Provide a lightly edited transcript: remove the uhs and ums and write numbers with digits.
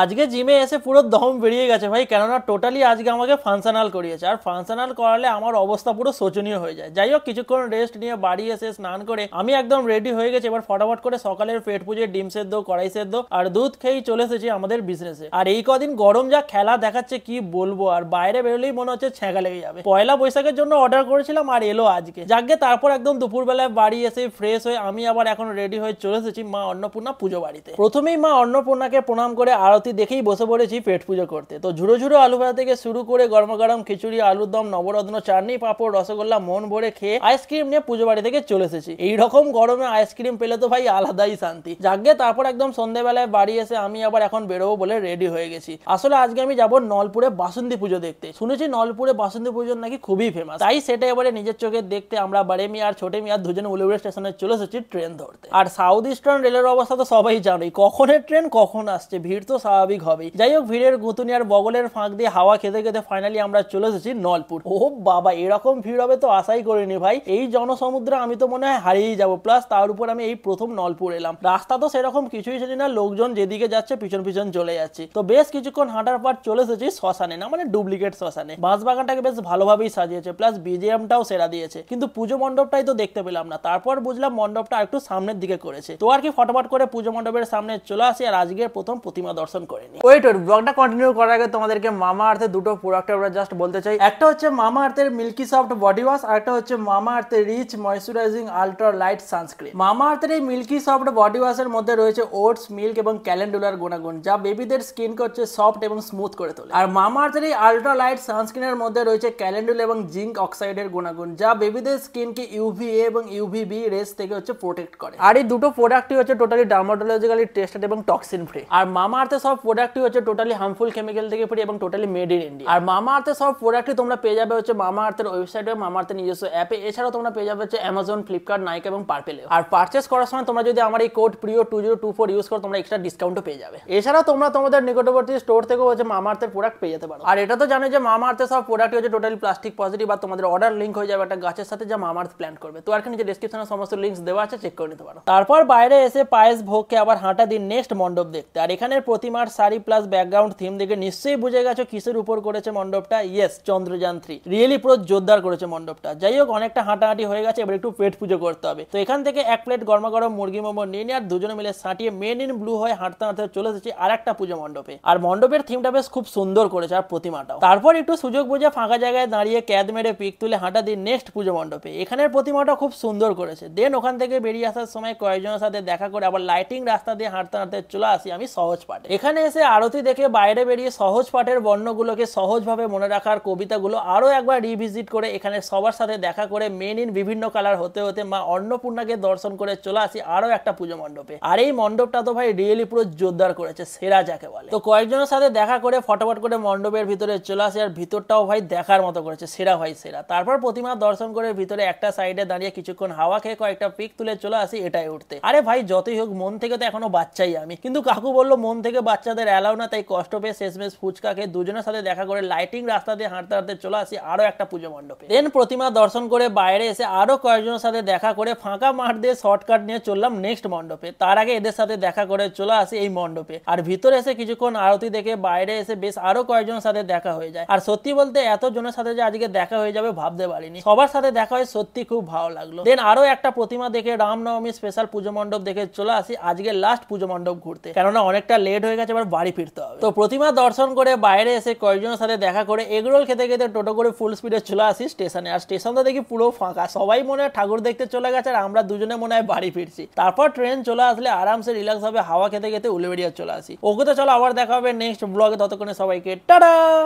আজকে জিমে এসে পুরো দম বেরিয়ে গেছে ভাই, কেননা টোটালি আজকে আমাকে ফাংশনাল করিয়েছে। আর ফাংশনাল করালে আমার অবস্থা পুরো শোচনীয় হয়ে যায়। যাই হোক, কিছুক্ষণ রেস্ট নিয়ে বাড়ি এসে স্নান করে আমি একদম রেডি হয়ে গেছি। এবার ফটাফট করে সকালের পেট পুজো, ডিম সেদ্ধ, কড়াই সেদ্ধ আর দুধ খেয়েই চলে এসেছি আমাদের বিজনেসে। আর এই কদিন গরম যা খেলা দেখাচ্ছে কি বলবো, আর বাইরে বেরোলেই মনে হচ্ছে ছ্যাঁকা লেগে যাবে। পয়লা বৈশাখের জন্য অর্ডার করেছিলাম আর এলো আজকে। যাকে তারপর একদম দুপুরবেলায় বাড়ি এসে ফ্রেশ হয়ে আমি আবার এখন রেডি হয়ে চলে এসেছি মা অন্নপূর্ণা পুজো বাড়িতে। প্রথমেই মা অন্নপূর্ণাকে প্রণাম করে আরতি দেখেই বসে পড়েছি পেট পুজো করতে। তো ঝুড়ো ঝুড়ো আলু ভাজা থেকে শুরু করে গরম গরম খিচুড়ি, আলুর দম, নবরত্ন, চাটনি, পাঁপড়, রসগোল্লা মন ভরে খেয়ে আইসক্রিম নিয়ে পুজো বাড়ি থেকে চলে এসেছি। এইরকম গরমে আইসক্রিম পেলে তো ভাই আলাদাই শান্তি। যাকে তারপর একদম সন্ধ্যেবেলায় বাড়ি এসে আমি আবার এখন বেরোবো বলে রেডি হয়ে গেছি। আসলে আজকে আমি যাবো নলপুরে বাসন্তী পুজো দেখতে। শুনেছি নলপুরে বাসন্তী পুজো নাকি খুবই ফেমাস, তাই সেটা এবারে নিজের চোখে দেখতে আমরা বড়ে মিয়া আর ছোটে মিয়া দুজনে উলিউড়ে স্টেশনে চলে এসেছি ট্রেন ধরতে। আর সাউথ ইস্টার্ন রেলের অবস্থা তো সবাই জানোই, কখনের ট্রেন কখন আসছে, ভিড় তো স্বাভাবিক হবেই। যাই হোক, ভিড়ের গুতুনি আর বগলের ফাঁক দিয়ে হাওয়া খেতে খেতে ফাইনালি আমরা চলে এসেছি নলপুর। ও বাবা, এরকম ভিড় হবে তো আশাই করিনি ভাই। এই জনসমুদ্রে আমি তো মনে হয় হারিয়েই যাবো। প্লাস তার উপর আমি এই প্রথম নলপুর এলাম। রাস্তা তো সেরকম কিছুই ছিল না, লোকজন যেদিকে যাচ্ছে পিছন পিছন চলে যাচ্ছে। তো বেশ কিছুক্ষণ হাঁটার পর চলে এসেছি শ্মশানে, না মানে ডুপ্লিকেট শ্মশানে। বাঁশবাগানটাকে বেশ ভালোভাবেই সাজিয়েছে, প্লাস বিজিএমটাও সেরা দিয়েছে, কিন্তু পুজো মণ্ডপটাই তো দেখতে পেলাম না। তারপর বুঝলাম মণ্ডপটা একটু সামনের দিকে করেছে। তো আর কি ফটাফট করে পুজো মণ্ডপের সামনে চলে আসি আর আজকের প্রথম প্রতিমা দর্শন করে নি। ওয়েট ব্লগটা কন্টিনিউ করার আগে তোমাদেরকে মামা আর্থের দুটো প্রোডাক্ট আমরা জাস্ট বলতে চাই। একটা হচ্ছে মামা আর্থের মিল্কি সফট বডি ওয়াশ, আর একটা হচ্ছে মামা আর্থের rich moisturising ultra light sunscreen. মামা আর্থের এই মিল্কি সফট বডি ওয়াশের মধ্যে রয়েছে ওটস, মিল্ক এবং ক্যালেন্ডুলার গুণাগুণ, যা বেবিদের স্কিনকে হচ্ছে সফট এবং স্মুথ করে তোলে। আর মামা আর্থের এই আলট্রা লাইট সানস্ক্রিনের মধ্যে রয়েছে ক্যালেন্ডুলা এবং জিঙ্ক অক্সাইডের গুণাগুণ, যা বেবিদের স্কিনকে ইউভিএ এবং ইউভিবি রেস থেকে হচ্ছে প্রোটেক্ট করে। আর এই দুটো প্রোডাক্টই হচ্ছে টোটালি ডার্মাটোলজিক্যালি টেস্টেড এবং টক্সিন ফ্রি। আর মামা আর্থের সব প্রোডাক্টই হচ্ছে টোটালি হার্মফুল কেমিক্যাল থেকে ফ্রি এবং টোটালি মেড ইন ইন্ডিয়া। আর মামা আর্থের সব প্রোডাক্টই তোমরা পেয়ে যাবে হচ্ছে মামা আর্থের ওয়েবসাইটে, মামা আর্থের নিজস্ব অ্যাপে। এছাড়াও তোমরা পেয়ে যাবে হচ্ছে অ্যামাজন, ফ্লিপকার্ট, নাইকা এবং পার্পেলে। আর পারচেস করার সময় তোমরা যদি আমার এই কোড প্রিয় 2024 ইউজ করো, তোমরা এক্সট্রা ডিসকাউন্টও পেয়ে যাবে। এছাড়াও তোমরা তোমাদের নিকটবর্তী স্টোর থেকেও হচ্ছে মামা আর্থের প্রোডাক্ট পেয়ে যেতে পারো। আর এটা তো জানো যে মামা আর্থের সব প্রোডাক্ট হচ্ছে টোটালি প্লাস্টিক পজিটিভ, আর তোমাদের অর্ডার লিংক হয়ে যাবে একটা গাছের সাথে, যা মামা আর্থ প্ল্যান করবে। তো আর নিচে ডেসক্রিপশনে সমস্ত লিংকস দেওয়া আছে, চেক করে নিতে পারো। তারপর বাইরে এসে পায়েস ভোগকে আবার হাঁটা দিন নেক্সট মণ্ডপ দেখতে। আর এখানের প্রতিমার শাড়ি প্লাস ব্যাকগ্রাউন্ড থিম দেখে নিশ্চয়ই বুঝে গেছো কিসের উপর করেছে মণ্ডপটা। ইয়েস, চন্দ্রযান 3 রিয়েলি পুরো জোরদার করেছে মণ্ডপটা। যাই হোক, অনেকটা হাঁটাহাঁটি হয়ে গেছে, এবার একটু পেট পুজো করতে হবে। তো এখান থেকে এক প্লেট গরমা গরম মুরগি মোমো নিয়ে নিয়ে আর দুজনে মিলে সাঁটিয়ে মেন ইন ব্লু হয়ে হাঁটতে হাঁটতে চলে এসেছি আর একটা পুজো মণ্ডপে। আর মণ্ডপের থিমটা বেশ খুব সুন্দর করেছে, আর প্রতিমাটাও। তারপর একটু সুযোগ বুঝে ফাঁকা জায়গায় দাঁড়িয়ে ক্যাদ মেরে পিক তুলে হাঁটা দিন নেক্সট পুজো মণ্ডপে। এখানের প্রতিমাটা খুব সুন্দর করেছে। দেন ওখান থেকে বেরিয়ে আসার সময় কয়েকজনের সাথে দেখা করে আবার লাইটিং রাস্তা দিয়ে হাঁটতে হাঁটতে চলে আসি আমি সহজ পাঠে। এখানে এসে আরতি দেখে বাইরে বেরিয়ে সহজ পাঠের বর্ণগুলোকে সহজভাবে মনে রাখার কবিতাগুলো আরো একবার রিভিজিট করে এখানে সবার সাথে দেখা করে মেন ইন বিভিন্ন কালার হতে হতে মা অন্নপূর্ণাকে দর্শন করে চলে আসি আরো একটা পুজো মণ্ডপে। আর এই মণ্ডপটা তো ভাই রিয়েলি পুরো জোরদার করেছে, সেরা যাকে বলে। তো কয়েকজনের সাথে দেখা করে ফটাফট করে মণ্ডপের ভিতরে চলে আসি, আর ভিতরটাও ভাই দেখার মতো করেছে, সেরা ভাই সেরা। তারপর প্রতিমা দর্শন করে ভিতরে একটা সাইডে দাঁড়িয়ে কিছুক্ষণ হাওয়া খেয়ে কয়েকটা পিক তুলে চলে আসি এটাই উঠতে। আরে ভাই যতই হোক মন থেকে তো এখনো বাচ্চাই আমি, কিন্তু কাকু বললো মন থেকে বাচ্চাদের অ্যালাউ না, তাই কষ্ট পেয়ে শেষমেশ ফুচকাকে দুজনের সাথে দেখা করে লাইটিং রাস্তা দিয়ে হাঁটতে হাঁটতে চলে আসি আরো একটা পুজো মণ্ডপে। দেন প্রতিমা দর্শন করে বাইরে এসে আরো কয়েকজনের সাথে দেখা করে ফাঁকা মাঠ দিয়ে শর্টকাট নিয়ে চললাম নেক্সট মণ্ডপে। তার আগে এদের সাথে দেখা করে চলে আসি এই মণ্ডপে। আর ভিতরে এসে কিছুক্ষণ আরতি দেখে বাইরে এসে বেশ আরো কয়েকজনের সাথে দেখা হয়ে যায়। আর সত্যি বলতে এত জনের সাথে যে আজকে দেখা হয়ে যাবে ভাবতে পারিনি। সবার সাথে দেখা হয়ে সত্যি খুব ভালো লাগলো। দেন আরো একটা প্রতিমা দেখে রামনবমী স্পেশাল পুজো মণ্ডপ দেখে চলে আসি আজকে লাস্ট পুজো মণ্ডপ ঘুরতে, কেননা অনেকটা লেট হয়ে গেছে, এবার বাড়ি ফিরতে হবে। তো প্রতিমা দর্শন করে বাইরে এসে কয়েকজনের সাথে দেখা করে এগরোল খেতে খেতে টোটো করে ফুল স্পিডে চলে আসি স্টেশনে। আর স্টেশনটা দেখি পুরো ফাঁকা, সবাই মনে হয় ঠাকুর দেখতে চলে গেছে আর আমরা দুজনে মনে হয় বাড়ি ফিরছি। তারপর ট্রেন চলে আসলে আরামসে রিল্যাক্স ভাবে হাওয়া খেতে খেতে উলুবেড়িয়া চলে আসি। ওকে, তো চলো আবার দেখা হবে নেক্সট ব্লগে, ততক্ষণে সবাইকে টাটা।